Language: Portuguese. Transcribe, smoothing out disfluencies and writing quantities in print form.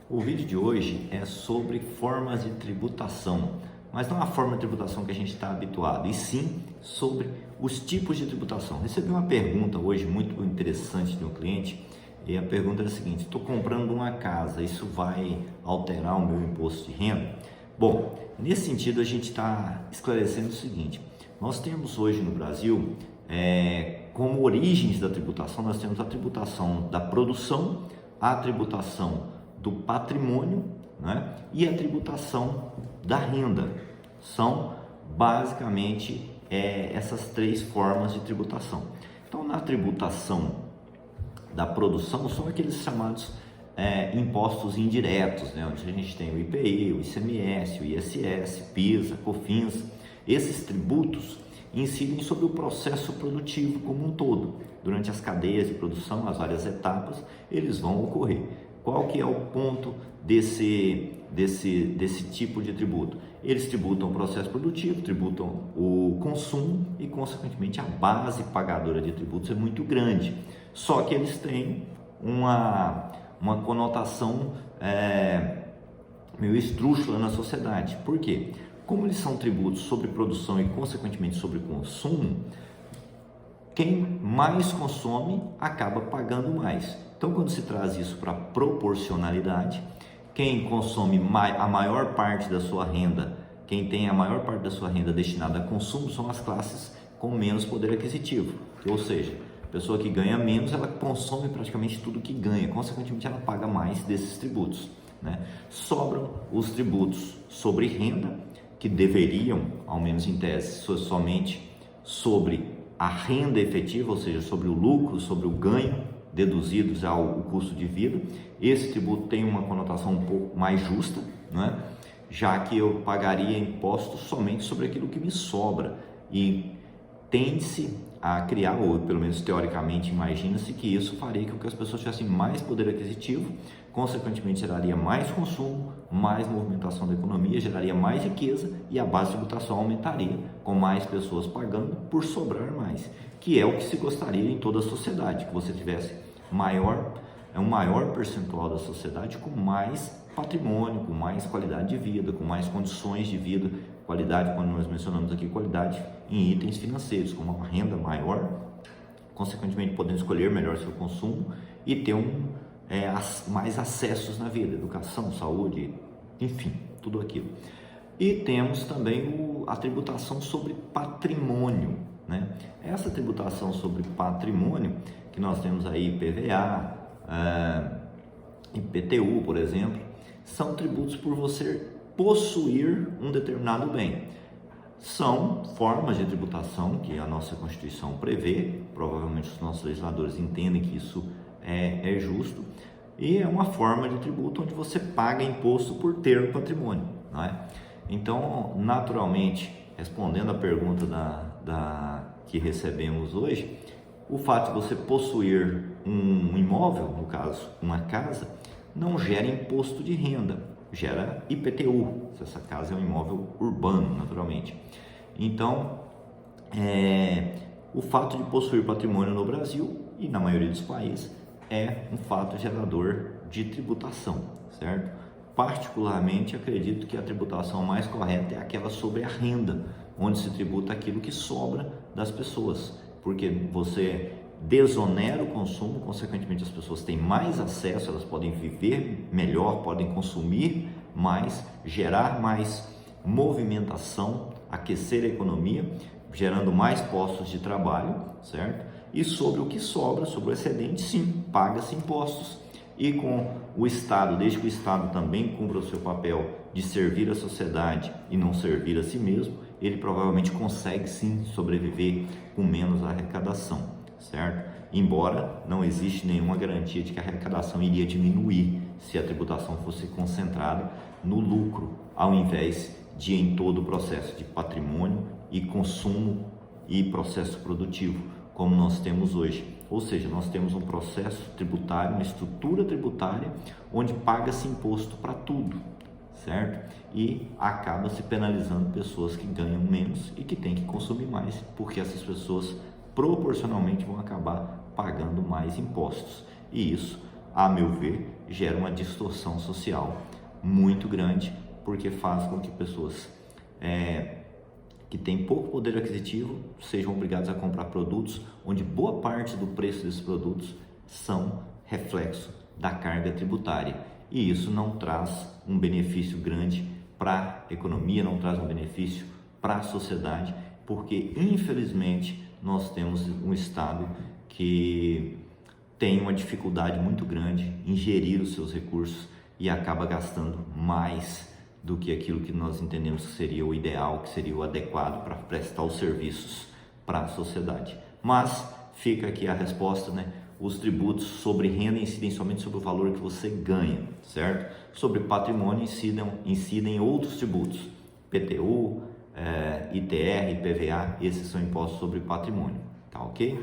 O vídeo de hoje é sobre formas de tributação, mas não a forma de tributação que a gente está habituado, e sim sobre os tipos de tributação. Recebi uma pergunta hoje muito interessante de um cliente, e a pergunta é a seguinte: estou comprando uma casa, isso vai alterar o meu imposto de renda? Bom, nesse sentido a gente está esclarecendo o seguinte: nós temos hoje no Brasil, como origens da tributação, nós temos a tributação da produção, a tributação do patrimônio, né, e a tributação da renda. São basicamente essas três formas de tributação. Então, na tributação da produção são aqueles chamados impostos indiretos, né, onde a gente tem o IPI, o ICMS, o ISS, PIS, COFINS. Esses tributos incidem sobre o processo produtivo como um todo. Durante as cadeias de produção, as várias etapas, eles vão ocorrer. Qual que é o ponto desse tipo de tributo? Eles tributam o processo produtivo, tributam o consumo e, consequentemente, a base pagadora de tributos é muito grande. Só que eles têm uma conotação meio esdrúxula na sociedade. Por quê? Como eles são tributos sobre produção e, consequentemente, sobre consumo, quem mais consome acaba pagando mais. Então, quando se traz isso para proporcionalidade, quem consome a maior parte da sua renda, quem tem a maior parte da sua renda destinada a consumo, são as classes com menos poder aquisitivo. Ou seja, a pessoa que ganha menos, ela consome praticamente tudo que ganha, consequentemente ela paga mais desses tributos, né? Sobram os tributos sobre renda, que deveriam, ao menos em tese, somente sobre a renda efetiva, ou seja, sobre o lucro, sobre o ganho, deduzidos ao custo de vida. Esse tributo tem uma conotação um pouco mais justa, né? Já que eu pagaria impostos somente sobre aquilo que me sobra, e tende-se a criar, ou pelo menos teoricamente imagina-se que isso faria com que as pessoas tivessem mais poder aquisitivo, consequentemente geraria mais consumo, mais movimentação da economia, geraria mais riqueza e a base de tributação aumentaria, com mais pessoas pagando por sobrar mais, que é o que se gostaria em toda a sociedade, que você tivesse um maior percentual da sociedade com mais patrimônio, com mais qualidade de vida, com mais condições de vida. Qualidade, quando nós mencionamos aqui qualidade em itens financeiros, com uma renda maior, consequentemente podendo escolher melhor seu consumo e ter mais acessos na vida, educação, saúde, enfim, tudo aquilo. E temos também a tributação sobre patrimônio, né? Essa tributação sobre patrimônio, que nós temos aí IPVA, IPTU, por exemplo, são tributos por você possuir um determinado bem. São formas de tributação que a nossa Constituição prevê, provavelmente os nossos legisladores entendem que isso é justo, e é uma forma de tributo onde você paga imposto por ter um patrimônio, não é? Então, naturalmente, respondendo a pergunta que recebemos hoje, o fato de você possuir um imóvel, no caso uma casa, não gera imposto de renda, gera IPTU, se essa casa é um imóvel urbano, naturalmente. Então, o fato de possuir patrimônio no Brasil e na maioria dos países é um fato gerador de tributação, certo? Particularmente, acredito que a tributação mais correta é aquela sobre a renda, onde se tributa aquilo que sobra das pessoas, porque você desonera o consumo, consequentemente as pessoas têm mais acesso, elas podem viver melhor, podem consumir mais, gerar mais movimentação, aquecer a economia, gerando mais postos de trabalho, certo? E sobre o que sobra, sobre o excedente, sim, paga-se impostos. E com o Estado, desde que o Estado também cumpra o seu papel de servir a sociedade e não servir a si mesmo, ele provavelmente consegue sim sobreviver com menos arrecadação, certo? Embora não existe nenhuma garantia de que a arrecadação iria diminuir se a tributação fosse concentrada no lucro, ao invés de em todo o processo de patrimônio e consumo e processo produtivo, como nós temos hoje. Ou seja, nós temos um processo tributário, uma estrutura tributária, onde paga-se imposto para tudo, certo? E acaba se penalizando pessoas que ganham menos e que têm que consumir mais, porque essas pessoas proporcionalmente vão acabar pagando mais impostos. E isso, a meu ver, gera uma distorção social muito grande, porque faz com que pessoas que têm pouco poder aquisitivo sejam obrigadas a comprar produtos onde boa parte do preço desses produtos são reflexo da carga tributária, e isso não traz um benefício grande para a economia, não traz um benefício para a sociedade, porque infelizmente nós temos um Estado que tem uma dificuldade muito grande em gerir os seus recursos e acaba gastando mais do que aquilo que nós entendemos que seria o ideal, que seria o adequado para prestar os serviços para a sociedade. Mas fica aqui a resposta, né? Os tributos sobre renda incidem somente sobre o valor que você ganha, certo? Sobre patrimônio incidem outros tributos, PTU, ITR, IPVA, esses são impostos sobre patrimônio, tá ok?